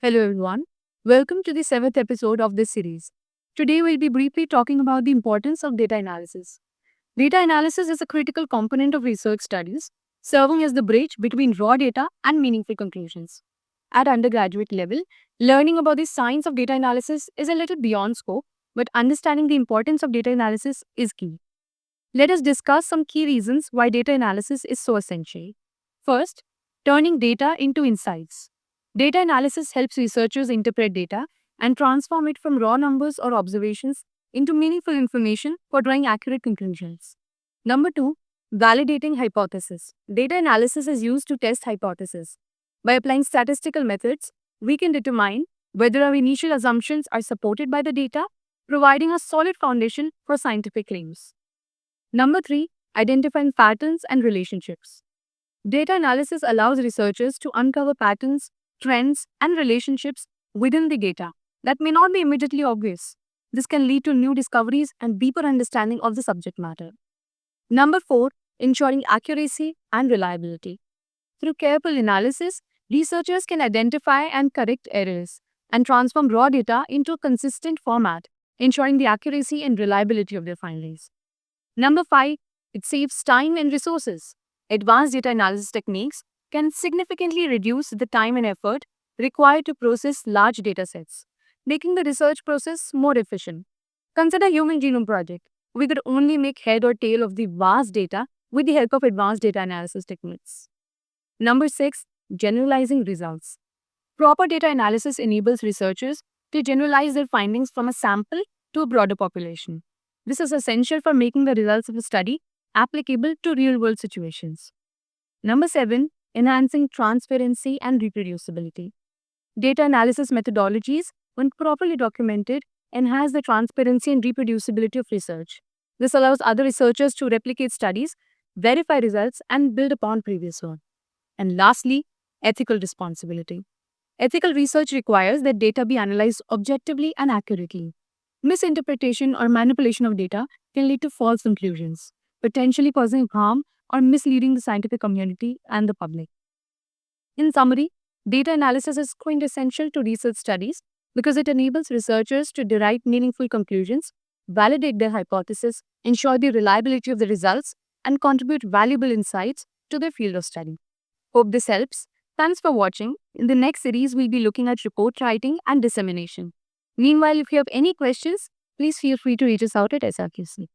Hello, everyone. Welcome to the seventh episode of this series. Today, we'll be briefly talking about the importance of data analysis. Data analysis is a critical component of research studies, serving as the bridge between raw data and meaningful conclusions. At undergraduate level, learning about the science of data analysis is a little beyond scope, but understanding the importance of data analysis is key. Let us discuss some key reasons why data analysis is so essential. First, turning data into insights. Data analysis helps researchers interpret data and transform it from raw numbers or observations into meaningful information for drawing accurate conclusions. Number two, validating hypothesis. Data analysis is used to test hypotheses. By applying statistical methods, we can determine whether our initial assumptions are supported by the data, providing a solid foundation for scientific claims. Number three, identifying patterns and relationships. Data analysis allows researchers to uncover patterns, trends, and relationships within the data that may not be immediately obvious. This can lead to new discoveries and deeper understanding of the subject matter. Number four, ensuring accuracy and reliability. Through careful analysis, researchers can identify and correct errors and transform raw data into a consistent format, ensuring the accuracy and reliability of their findings. Number five, it saves time and resources. Advanced data analysis techniques can significantly reduce the time and effort required to process large data sets, making the research process more efficient. Consider Human Genome Project. We could only make head or tail of the vast data with the help of advanced data analysis techniques. Number six, generalizing results. Proper data analysis enables researchers to generalize their findings from a sample to a broader population. This is essential for making the results of a study applicable to real world situations. Number seven, enhancing transparency and reproducibility. Data analysis methodologies, when properly documented, enhance the transparency and reproducibility of research. This allows other researchers to replicate studies, verify results, and build upon previous work. And lastly, ethical responsibility. Ethical research requires that data be analyzed objectively and accurately. Misinterpretation or manipulation of data can lead to false conclusions, potentially causing harm or misleading the scientific community and the public. In summary, data analysis is quintessential to research studies because it enables researchers to derive meaningful conclusions, validate their hypothesis, ensure the reliability of the results, and contribute valuable insights to their field of study. Hope this helps. Thanks for watching. In the next series, we'll be looking at report writing and dissemination. Meanwhile, if you have any questions, please feel free to reach us out at SRQC.